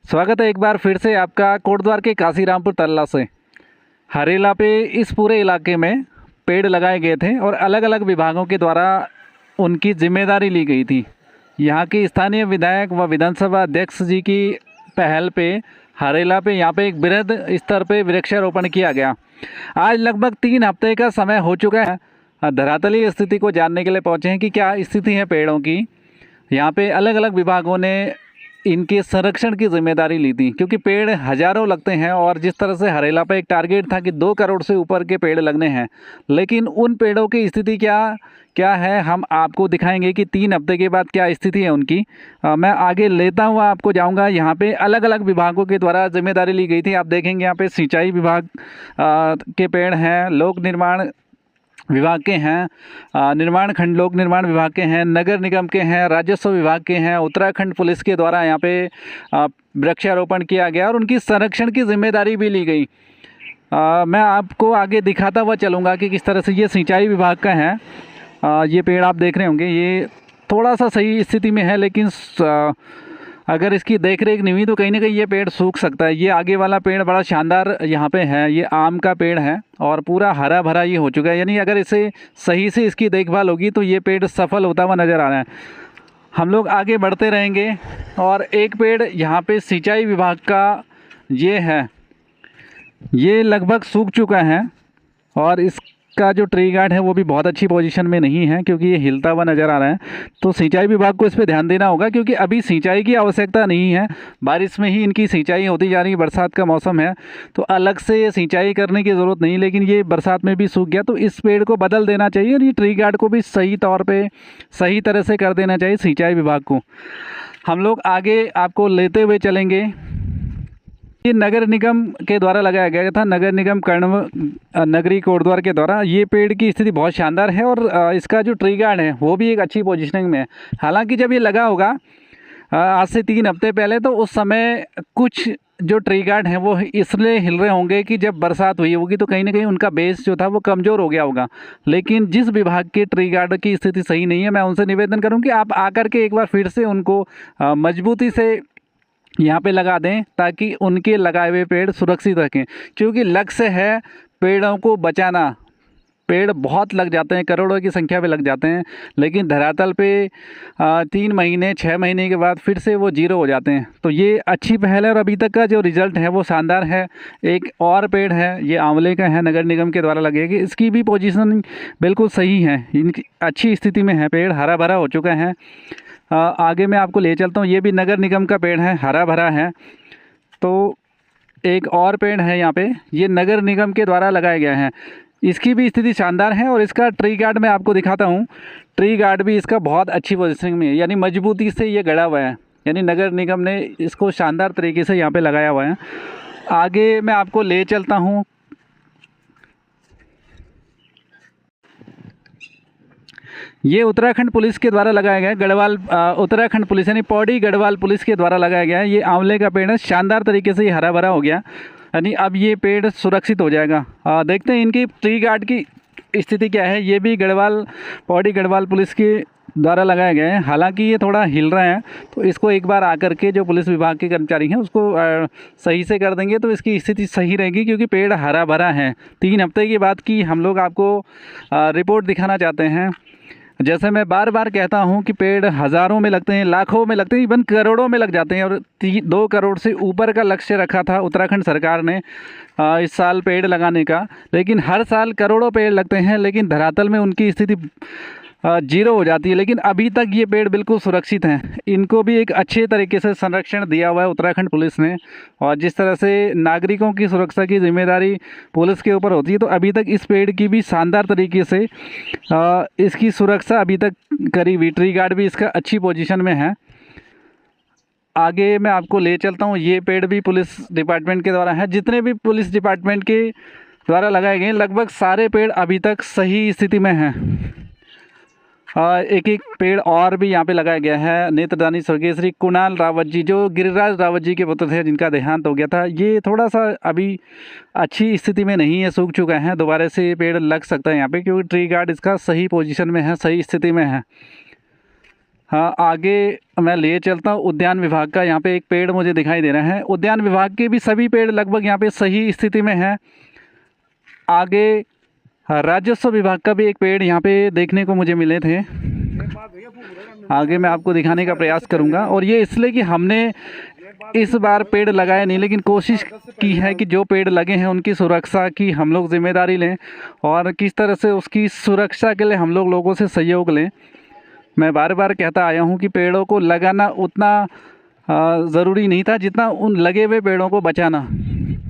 स्वागत है एक बार फिर से आपका कोटद्वार के काशीरामपुर तल्ला से। हरेला पे इस पूरे इलाके में पेड़ लगाए गए थे और अलग अलग विभागों के द्वारा उनकी जिम्मेदारी ली गई थी। यहाँ की स्थानीय विधायक व विधानसभा अध्यक्ष जी की पहल पे हरेला पे यहाँ पे एक बृहद स्तर पे वृक्षारोपण किया गया। आज लगभग 3 हफ्ते का समय हो चुका है। धरातलीय स्थिति को जानने के लिए पहुँचे हैं कि क्या स्थिति है पेड़ों की। यहाँ पे अलग अलग विभागों ने इनके संरक्षण की जिम्मेदारी ली थी, क्योंकि पेड़ हज़ारों लगते हैं और जिस तरह से हरेला पर एक टारगेट था कि 2 करोड़ से ऊपर के पेड़ लगने हैं, लेकिन उन पेड़ों की स्थिति क्या है हम आपको दिखाएंगे कि 3 हफ्ते के बाद क्या स्थिति है उनकी। मैं आगे लेता हुआ आपको जाऊंगा। यहाँ पे अलग अलग विभागों के द्वारा जिम्मेदारी ली गई थी। आप देखेंगे यहाँ पे सिंचाई विभाग के पेड़ हैं, लोक निर्माण विभाग के हैं, निर्माण खंड लोक निर्माण विभाग के हैं, नगर निगम के हैं, राजस्व विभाग के हैं, उत्तराखंड पुलिस के द्वारा यहाँ पे वृक्षारोपण किया गया और उनकी संरक्षण की जिम्मेदारी भी ली गई। मैं आपको आगे दिखाता हुआ चलूँगा कि किस तरह से ये सिंचाई विभाग का है। ये पेड़ आप देख रहे होंगे, ये थोड़ा सा सही स्थिति में है, लेकिन अगर इसकी देख रेख नहीं हुई तो कहीं ना कहीं ये पेड़ सूख सकता है। ये आगे वाला पेड़ बड़ा शानदार यहाँ पे है, ये आम का पेड़ है और पूरा हरा भरा ये हो चुका है। यानी अगर इसे सही से इसकी देखभाल होगी तो ये पेड़ सफल होता हुआ नज़र आ रहा है। हम लोग आगे बढ़ते रहेंगे और एक पेड़ यहाँ पे सिंचाई विभाग का ये है, ये लगभग सूख चुका है और इसका जो ट्री गार्ड है वो भी बहुत अच्छी पोजीशन में नहीं है, क्योंकि ये हिलता हुआ नज़र आ रहा है। तो सिंचाई विभाग को इस पे ध्यान देना होगा, क्योंकि अभी सिंचाई की आवश्यकता नहीं है, बारिश में ही इनकी सिंचाई होती जा रही है। बरसात का मौसम है तो अलग से ये सिंचाई करने की ज़रूरत नहीं, लेकिन ये बरसात में भी सूख गया तो इस पेड़ को बदल देना चाहिए और ये ट्री गार्ड को भी सही तौर पर सही तरह से कर देना चाहिए सिंचाई विभाग को। हम लोग आगे आपको लेते हुए चलेंगे। ये नगर निगम के द्वारा लगाया गया था, नगर निगम कर्ण नगरी कोटद्वार के द्वारा। ये पेड़ की स्थिति बहुत शानदार है और इसका जो ट्री गार्ड है वो भी एक अच्छी पोजीशनिंग में है। हालांकि जब ये लगा होगा आज से 3 हफ्ते पहले, तो उस समय कुछ जो ट्री गार्ड हैं वो इसलिए हिल रहे होंगे कि जब बरसात हुई होगी तो कहीं ना कहीं उनका बेस जो था वो कमज़ोर हो गया होगा। लेकिन जिस विभाग के ट्री गार्ड की स्थिति सही नहीं है, मैं उनसे निवेदन करूँ कि आप आकर के एक बार फिर से उनको मजबूती से यहाँ पे लगा दें, ताकि उनके लगाए हुए पेड़ सुरक्षित रखें। क्योंकि लक्ष्य है पेड़ों को बचाना। पेड़ बहुत लग जाते हैं, करोड़ों की संख्या में लग जाते हैं, लेकिन धरातल पे 3 महीने 6 महीने के बाद फिर से वो जीरो हो जाते हैं। तो ये अच्छी पहल है और अभी तक का जो रिज़ल्ट है वो शानदार है। एक और पेड़ है, ये आंवले का है, नगर निगम के द्वारा लगेगी। इसकी भी पोजीशन बिल्कुल सही है, इनकी अच्छी स्थिति में है, पेड़ हरा भरा हो चुका है। आगे मैं आपको ले चलता हूँ। ये भी नगर निगम का पेड़ है, हरा भरा है। तो एक और पेड़ है यहाँ पे, ये नगर निगम के द्वारा लगाया गया है, इसकी भी स्थिति शानदार है और इसका ट्री गार्ड मैं आपको दिखाता हूँ। ट्री गार्ड भी इसका बहुत अच्छी पोजीशनिंग में है, यानी मजबूती से ये गड़ा हुआ है, यानी नगर निगम ने इसको शानदार तरीके से यहाँ पे लगाया हुआ है। आगे मैं आपको ले चलता हूँ। ये उत्तराखंड पुलिस के द्वारा लगाया गया है, गढ़वाल उत्तराखंड पुलिस यानी पौड़ी गढ़वाल पुलिस के द्वारा लगाया गया है। ये आंवले का पेड़ है, शानदार तरीके से ये हरा भरा हो गया, यानी अब ये पेड़ सुरक्षित हो जाएगा। देखते हैं इनकी ट्री गार्ड की स्थिति क्या है। ये भी पौड़ी गढ़वाल पुलिस के द्वारा लगाया गया है। हालांकि ये थोड़ा हिल रहा है, तो इसको एक बार आकर के जो पुलिस विभाग के कर्मचारी हैं उसको सही से कर देंगे तो इसकी स्थिति सही रहेगी, क्योंकि पेड़ हरा भरा है। 3 हफ्ते के बाद की हम लोग आपको रिपोर्ट दिखाना चाहते हैं। जैसे मैं बार बार कहता हूं कि पेड़ हज़ारों में लगते हैं, लाखों में लगते हैं, इवन करोड़ों में लग जाते हैं और 2 करोड़ से ऊपर का लक्ष्य रखा था उत्तराखंड सरकार ने इस साल पेड़ लगाने का। लेकिन हर साल करोड़ों पेड़ लगते हैं, लेकिन धरातल में उनकी स्थिति जीरो हो जाती है। लेकिन अभी तक ये पेड़ बिल्कुल सुरक्षित हैं, इनको भी एक अच्छे तरीके से संरक्षण दिया हुआ है उत्तराखंड पुलिस ने। और जिस तरह से नागरिकों की सुरक्षा की जिम्मेदारी पुलिस के ऊपर होती है, तो अभी तक इस पेड़ की भी शानदार तरीके से इसकी सुरक्षा अभी तक करी हुई। ट्री गार्ड भी इसका अच्छी पोजीशन में है। आगे मैं आपको ले चलता हूँ। ये पेड़ भी पुलिस डिपार्टमेंट के द्वारा है। जितने भी पुलिस डिपार्टमेंट के द्वारा लगाए गए लगभग सारे पेड़ अभी तक सही स्थिति में हैं। एक पेड़ और भी यहाँ पे लगाया गया है। नेत्रदानी स्वर्गीय श्री कुणाल रावत जी, जो गिरिराज रावत जी के पुत्र थे, जिनका देहांत हो गया था, ये थोड़ा सा अभी अच्छी स्थिति में नहीं है, सूख चुका है। दोबारा से ये पेड़ लग सकता है यहाँ पे, क्योंकि ट्री गार्ड इसका सही पोजीशन में है, सही स्थिति में है। हाँ, आगे मैं ले चलता हूँ। उद्यान विभाग का यहाँ पे एक पेड़ मुझे दिखाई दे रहा है। उद्यान विभाग के भी सभी पेड़ लगभग यहाँ पे सही स्थिति में हैं। आगे राजस्व विभाग का भी एक पेड़ यहाँ पे देखने को मुझे मिले थे। आगे मैं आपको दिखाने का प्रयास करूँगा, और ये इसलिए कि हमने इस बार पेड़ लगाए नहीं, लेकिन कोशिश की है कि जो पेड़ लगे हैं उनकी सुरक्षा की हम लोग जिम्मेदारी लें, और किस तरह से उसकी सुरक्षा के लिए हम लोगों से सहयोग लें। मैं बार बार कहता आया हूँ कि पेड़ों को लगाना उतना ज़रूरी नहीं था जितना उन लगे हुए पेड़ों को बचाना।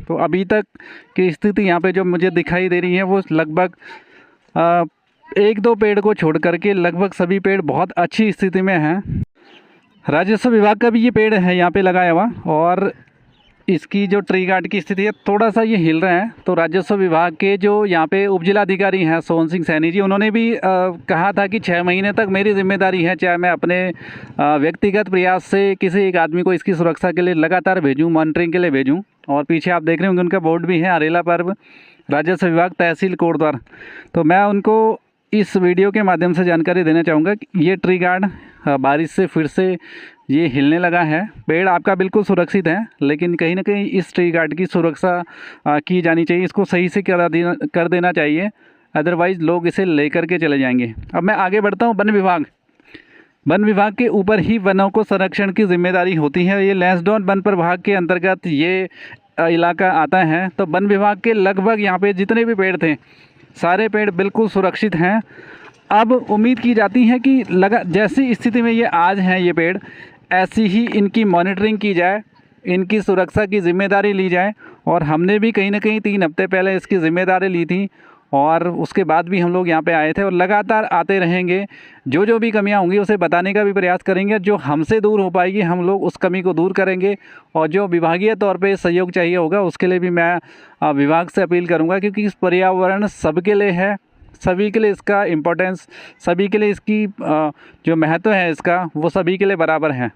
तो अभी तक की स्थिति यहाँ पे जो मुझे दिखाई दे रही है वो लगभग 1-2 पेड़ को छोड़ करके लगभग सभी पेड़ बहुत अच्छी स्थिति में हैं। राजस्व विभाग का भी ये पेड़ है यहाँ पे लगाया हुआ, और इसकी जो ट्री गार्ड की स्थिति है थोड़ा सा ये हिल रहा है। तो राजस्व विभाग के जो यहाँ पे उपजिलाधिकारी हैं सोहन सिंह सैनी जी, उन्होंने भी कहा था कि 6 महीने तक मेरी जिम्मेदारी है, चाहे मैं अपने व्यक्तिगत प्रयास से किसी एक आदमी को इसकी सुरक्षा के लिए लगातार भेजूँ, मॉनिटरिंग के लिए भेजूँ। और पीछे आप देख रहे होंगे उनका बोर्ड भी है, हरेला पर्व राजस्व विभाग तहसील कोटद्वार। तो मैं उनको इस वीडियो के माध्यम से जानकारी देना चाहूँगा कि ये ट्री गार्ड बारिश से फिर से ये हिलने लगा है। पेड़ आपका बिल्कुल सुरक्षित है, लेकिन कहीं ना कहीं इस ट्री गार्ड की सुरक्षा की जानी चाहिए। इसको सही से कर देना चाहिए, अदरवाइज़ लोग इसे लेकर के चले जाएंगे। अब मैं आगे बढ़ता हूँ। वन विभाग के ऊपर ही वनों को संरक्षण की जिम्मेदारी होती है। ये लैंसडाउन वन प्रभाग के अंतर्गत ये इलाका आता है। तो वन विभाग के लगभग यहाँ पे जितने भी पेड़ थे सारे पेड़ बिल्कुल सुरक्षित हैं। अब उम्मीद की जाती है कि जैसी स्थिति में ये आज हैं ये पेड़, ऐसी ही इनकी मॉनिटरिंग की जाए, इनकी सुरक्षा की जिम्मेदारी ली जाए। और हमने भी कहीं ना कहीं 3 हफ्ते पहले इसकी ज़िम्मेदारी ली थी, और उसके बाद भी हम लोग यहाँ पे आए थे और लगातार आते रहेंगे। जो भी कमियाँ होंगी उसे बताने का भी प्रयास करेंगे। जो हमसे दूर हो पाएगी हम लोग उस कमी को दूर करेंगे, और जो विभागीय तौर पे सहयोग चाहिए होगा उसके लिए भी मैं विभाग से अपील करूँगा, क्योंकि इस पर्यावरण सबके लिए है, सभी के लिए इसका इम्पोर्टेंस, सभी के लिए इसकी जो महत्व है इसका वो सभी के लिए बराबर है।